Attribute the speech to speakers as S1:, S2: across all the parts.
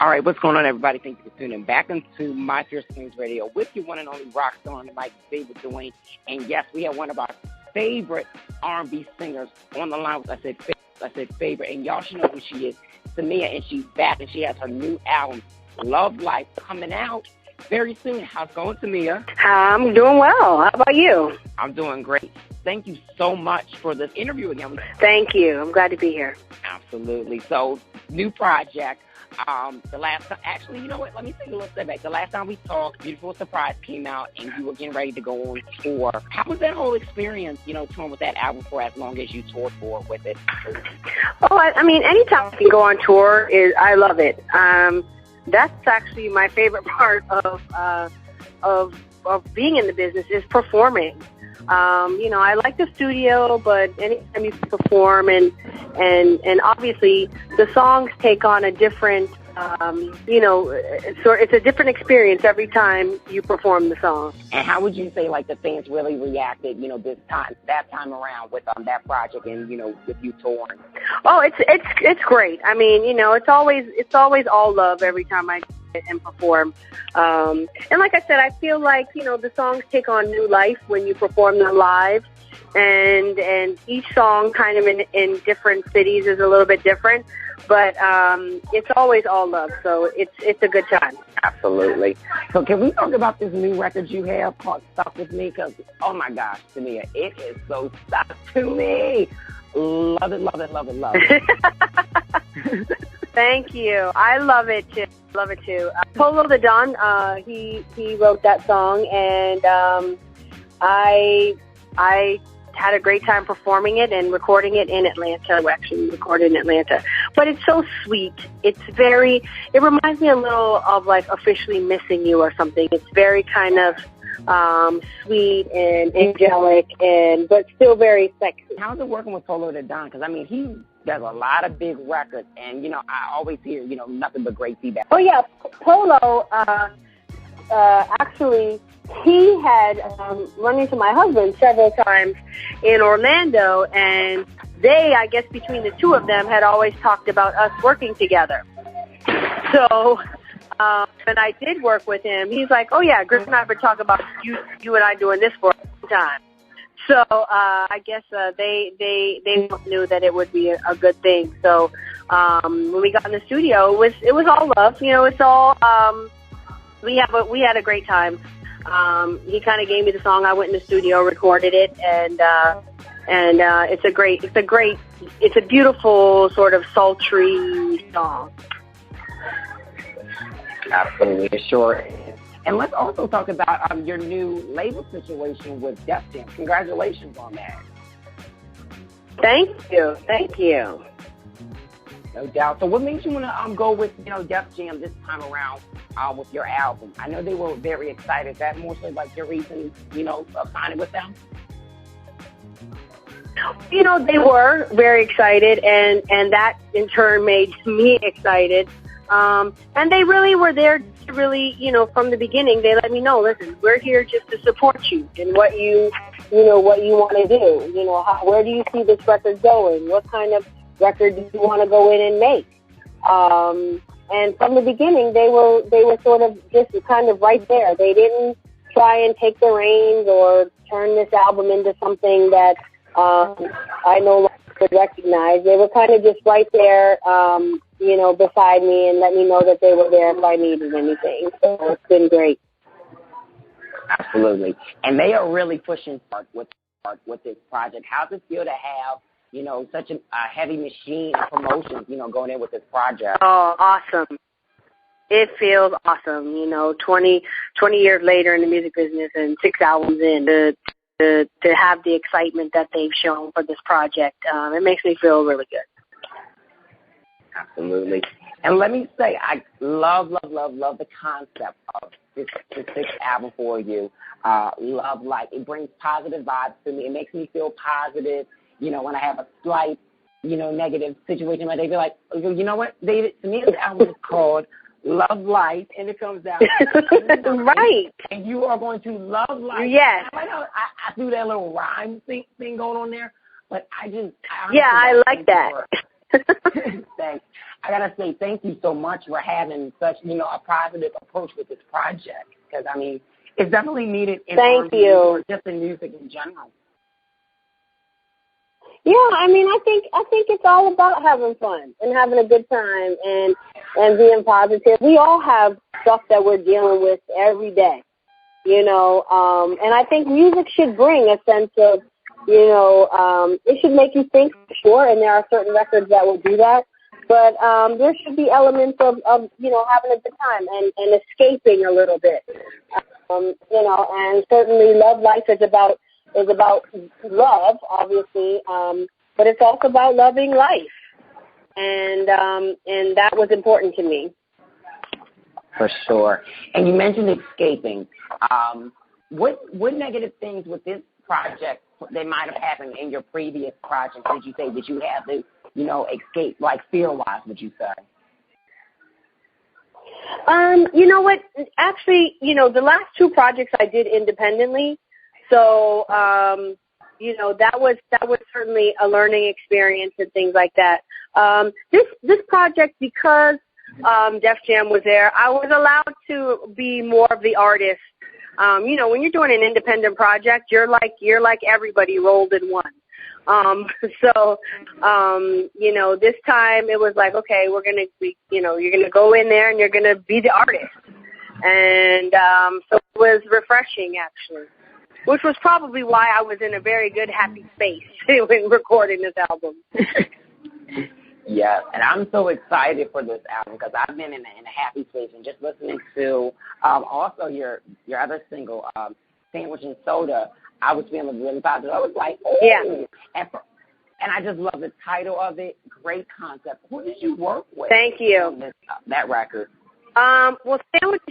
S1: All right, what's going on, everybody? Thank you for tuning back into My Fierce Queens Radio with your one and only rock star on the mic, David Dwayne. And yes, we have one of our favorite R&B singers on the line. I said favorite, and y'all should know who she is, Tamia, and she's back, and she has her new album, Love Life, coming out very soon. How's it going, Tamia?
S2: I'm doing well. How about you?
S1: I'm doing great. Thank you so much for this interview again.
S2: Thank you. I'm glad to be here.
S1: Absolutely. So, new project. The last time, actually, you know what? Let me take a little step back. The last time we talked, Beautiful Surprise came out, and you were getting ready to go on tour. How was that whole experience, touring with that album for as long as you toured for with it?
S2: Oh, I mean, anytime I can go on tour, I love it. That's actually my favorite part of being in the business is performing. I like the studio, but anytime you perform and obviously the songs take on a different, it's a different experience every time you perform the song.
S1: And how would you say, the fans really reacted, that time around with that project and, with you touring?
S2: Oh, it's great. I mean, it's always all love every time I and perform. And like I said, I feel like, the songs take on new life when you perform them live. And each song kind of in different cities is a little bit different. But it's always all love. So it's a good time.
S1: Absolutely. So can we talk about this new record you have called Stuck With Me? Because, oh my gosh, Tamia, it is so stuck to me. Love it, love it, love it, love it.
S2: Thank you. I love it too. Love it too. Polo the Don, he wrote that song, and I had a great time performing it and recording it in Atlanta. We actually recorded in Atlanta. But it's so sweet. It reminds me a little of Officially Missing You or something. It's very kind of sweet and angelic, but still very sexy.
S1: How's it working with Polo the Don? Because, I mean, he does a lot of big records, and, I always hear, nothing but great feedback.
S2: Oh, yeah. Polo, actually, he had run into my husband several times in Orlando, and they, I guess between the two of them, had always talked about us working together. So when I did work with him, he's like, oh, yeah, Griff and I were talking about you and I doing this for a long time. So I guess they knew that it would be a good thing. So when we got in the studio, it was all love. It's all we had a great time. He kind of gave me the song. I went in the studio, recorded it, and it's a beautiful sort of sultry song.
S1: Absolutely, sure. And let's also talk about your new label situation with Def Jam. Congratulations on that.
S2: Thank you.
S1: No doubt. So what made you want to go with, Def Jam this time around with your album? I know they were very excited. Is that more so your reason, of signing with them?
S2: They were very excited, and that in turn made me excited. And they really were there to really, from the beginning, they let me know, listen, we're here just to support you in what you want to do. Where do you see this record going? What kind of record do you want to go in and make? And from the beginning, they were sort of just kind of right there. They didn't try and take the reins or turn this album into something that I no longer would recognize. They were kind of just right there, beside me and let me know that they were there if I needed anything. So it's been great.
S1: Absolutely. And they are really pushing forward with this project. How's it feel to have, such a heavy machine of promotions, going in with this project?
S2: Oh, awesome. It feels awesome, 20 years later in the music business and 6 albums in to have the excitement that they've shown for this project. It makes me feel really good.
S1: Absolutely. And let me say, I love the concept of this album for you. Love Life. It brings positive vibes to me. It makes me feel positive, when I have a slight, negative situation where they be like, you know what, David, to me this album is called Love Life, and it comes out.
S2: Right.
S1: And you are going to love life.
S2: Yes.
S1: I do that little rhyme thing going on there, but I
S2: like that.
S1: Thanks. I got to say thank you so much for having such, a positive approach with this project. Because, I mean, it's definitely needed in R&B or just in music in general.
S2: Yeah, I mean, I think it's all about having fun and having a good time and being positive. We all have stuff that we're dealing with every day, and I think music should bring a sense of, it should make you think, sure, and there are certain records that will do that. But there should be elements of having a good time and escaping a little bit, and certainly Love Life is about love, obviously, but it's also about loving life, and that was important to me.
S1: For sure. And you mentioned escaping. What negative things with this project that might have happened in your previous projects did you say that you had to, escape, like fear-wise, would you say?
S2: You know what? Actually, the last two projects I did independently. So, that was certainly a learning experience and things like that. This project, because Def Jam was there, I was allowed to be more of the artist. When you're doing an independent project, you're like everybody rolled in one. This time it was like, okay, we're gonna be, you're gonna go in there and you're gonna be the artist, and so it was refreshing actually. Which was probably why I was in a very good, happy space when recording this album.
S1: Yeah, and I'm so excited for this album because I've been in a happy space and just listening to also your other single, Sandwich and Soda. I was feeling really positive. I was like, oh,
S2: yeah.
S1: And I just love the title of it. Great concept. Who did you work with?
S2: Thank you.
S1: On that record.
S2: Well, Sandwich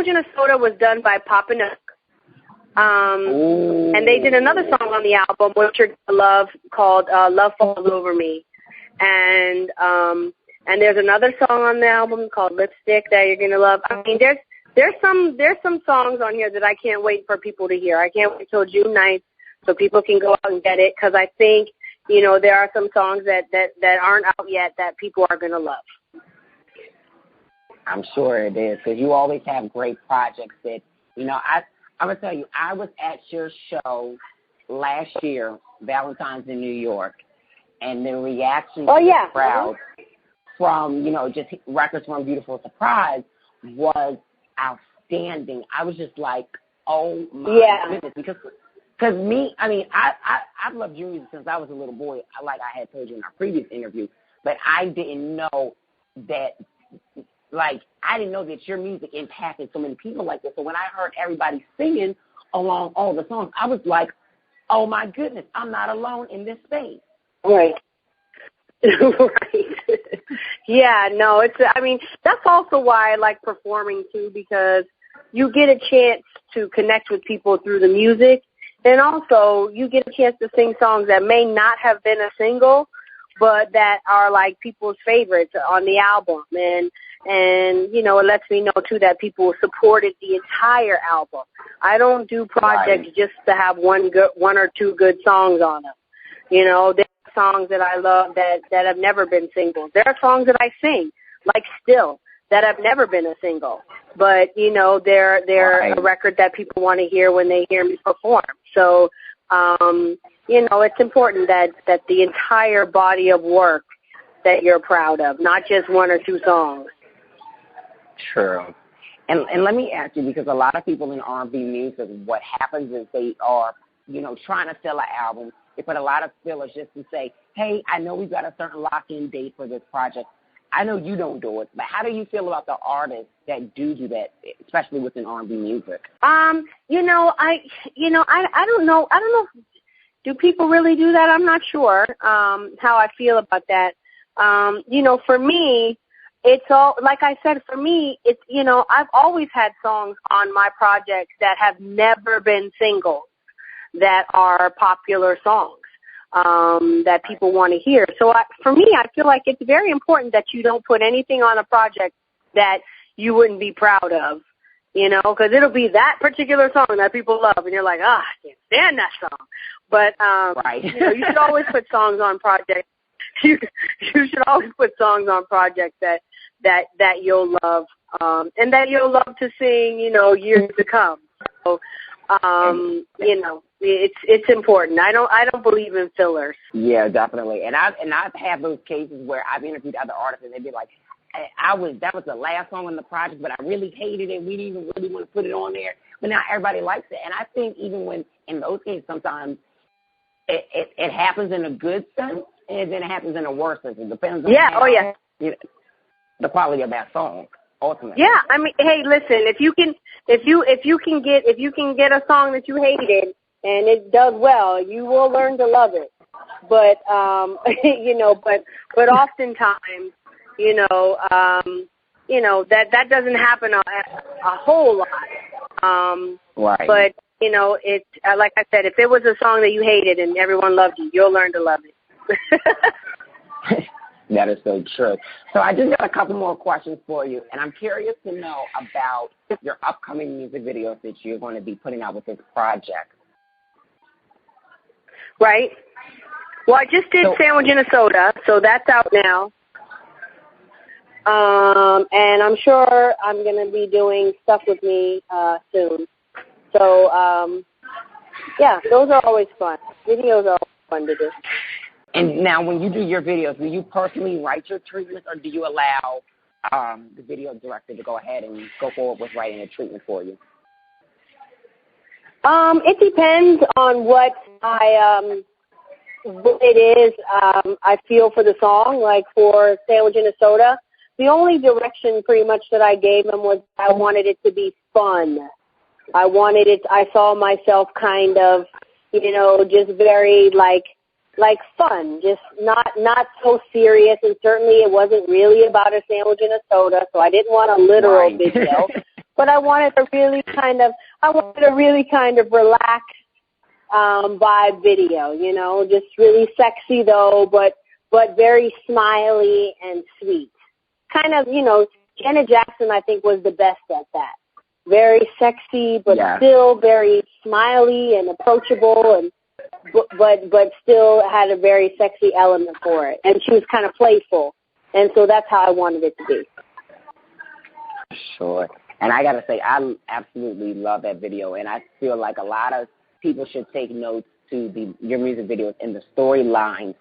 S2: and a Soda was done by Papa Nook. And they did another song on the album, which you're gonna love, called Love Falls Over Me. And there's another song on the album called Lipstick that you're gonna love. I mean, there's some songs on here that I can't wait for people to hear. I can't wait till June 9th so people can go out and get it, because I think, there are some songs that aren't out yet that people are gonna love.
S1: I'm sure it is, because you always have great projects that, I'm going to tell you, I was at your show last year, Valentine's in New York, and the reaction to the crowd from, just records from Beautiful Surprise was outstanding. I was just like, oh, my goodness. Because me, I mean, I've loved your music since I was a little boy, like I had told you in our previous interview, but I didn't know that, I didn't know that your music impacted so many people like this. So when I heard everybody singing along all the songs, I was like, oh, my goodness, I'm not alone in this space.
S2: Right. Right. Yeah, no, that's also why I like performing, too, because you get a chance to connect with people through the music, and also you get a chance to sing songs that may not have been a single, but that are like people's favorites on the album. And it lets me know, too, that people supported the entire album. I don't do projects just to have one or two good songs on them. There are songs that I love that have never been singles. There are songs that I sing, like Still, that have never been a single. But, they're a record that people want to hear when they hear me perform. So, it's important that the entire body of work that you're proud of, not just one or two songs.
S1: True. And let me ask you, because a lot of people in R&B music, what happens is they are, trying to sell an album. They put a lot of fillers just to say, hey, I know we've got a certain lock-in date for this project. I know you don't do it, but how do you feel about the artists that do that, especially within R&B music? I don't know. I don't know. Do people really do that? I'm not sure how I feel about that. For me, it's all, like I said, for me, it's, I've always had songs on my projects that have never been singles that are popular songs that people want to hear. So for me, I feel like it's very important that you don't put anything on a project that you wouldn't be proud of, because it'll be that particular song that people love, and you're like, I can't stand that song. But, you should always put songs on projects
S2: you should always put songs on projects that you'll love, and that you'll love to sing, years to come. So, it's important. I don't believe in fillers.
S1: Yeah, definitely. And I've had those cases where I've interviewed other artists and they'd be like, that was the last song on the project, but I really hated it. We didn't even really want to put it on there. But now everybody likes it. And I think even when in those cases sometimes it happens in a good sense and then it happens in a worse sense. It depends on the quality of that song ultimately.
S2: Yeah, I mean, hey, listen, if you can get a song that you hated and it does well, you will learn to love it. But but oftentimes, that doesn't happen a whole lot.
S1: Right.
S2: But it's like I said, if it was a song that you hated and everyone loved you, you'll learn to love it.
S1: That is so true. So I just got a couple more questions for you, and I'm curious to know about your upcoming music videos that you're going to be putting out with this project.
S2: Right. Well, I just did Sandwich in a Soda, so that's out now. And I'm sure I'm going to be doing Stuff With Me soon. So, those are always fun. Videos are always fun to do.
S1: And now when you do your videos, do you personally write your treatments or do you allow the video director to go ahead and go forward with writing a treatment for you?
S2: It depends on what it is I feel for the song. Like for Sandwich in a Soda, the only direction pretty much that I gave him was I wanted it to be fun. I saw myself kind of, just very like fun, just not so serious, and certainly it wasn't really about a sandwich and a soda, so I didn't want a literal video, but I wanted a really kind of relaxed vibe video, just really sexy though, but very smiley and sweet. Kind of, Janet Jackson I think was the best at that. Very sexy, but still very smiley and approachable, and but still had a very sexy element for it. And she was kind of playful, and so that's how I wanted it to be.
S1: Sure. And I got to say, I absolutely love that video, and I feel like a lot of people should take notes to your music videos and the storylines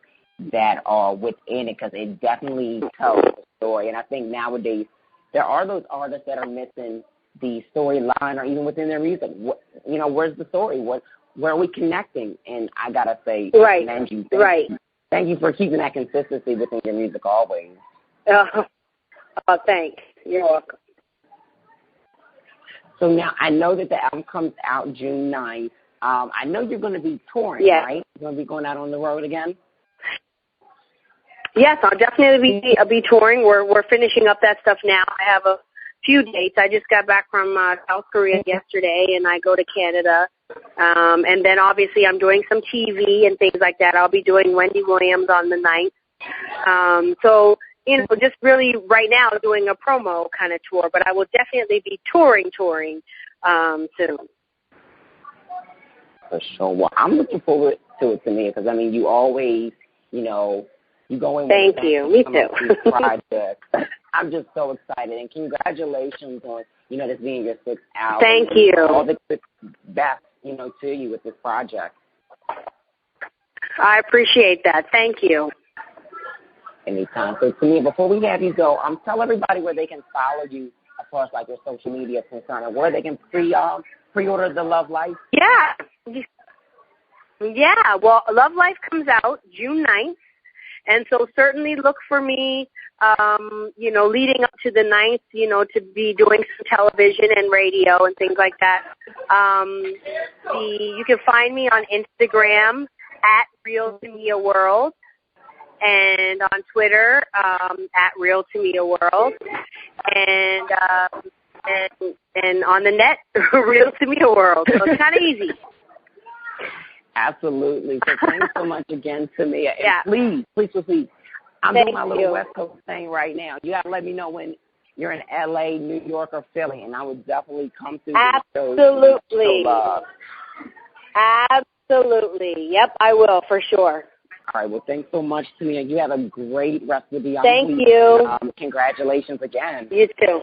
S1: that are within it, because it definitely tells the story. And I think nowadays there are those artists that are missing the storyline or even within their music. Where's the story? Where are we connecting? And I got to say, thank you. Thank you for keeping that consistency within your music always.
S2: Thanks. You're welcome.
S1: So now I know that the album comes out June 9th. I know you're going to be touring, right? You're going to be going out on the road again?
S2: Yes, I'll definitely be touring. We're finishing up that stuff now. I have a few dates. I just got back from South Korea yesterday, and I go to Canada. And then obviously I'm doing some TV and things like that. I'll be doing Wendy Williams on the 9th. So, just really right now doing a promo kind of tour, but I will definitely be touring soon.
S1: For sure. Well, I'm looking forward to it, Tamia, because, you always, you go in with
S2: Thank you. Me too.
S1: Project. I'm just so excited, and congratulations on, this being your 6th album.
S2: Thank you.
S1: All the best, to you with this project.
S2: I appreciate that. Thank you.
S1: Anytime. So, Tamia, before we have you go, tell everybody where they can follow you as far as like your social media is concerned, and where they can pre-order the Love Life.
S2: Yeah. Well, Love Life comes out June 9th. And so certainly look for me, leading up to the 9th, to be doing some television and radio and things like that. You can find me on Instagram at RealTamiaWorld, and on Twitter at RealTamiaWorld, and on the net, RealTamiaWorld. So it's kind of easy.
S1: Absolutely. So thanks so much again, Tamia. And please, I'm doing my little West Coast thing right now. You got to let me know when you're in L.A., New York, or Philly, and I would definitely come through the shows.
S2: Absolutely. Absolutely. Yep, I will, for sure.
S1: All right. Well, thanks so much, Tamia. You have a great rest of the
S2: Thank you.
S1: Congratulations again.
S2: You too.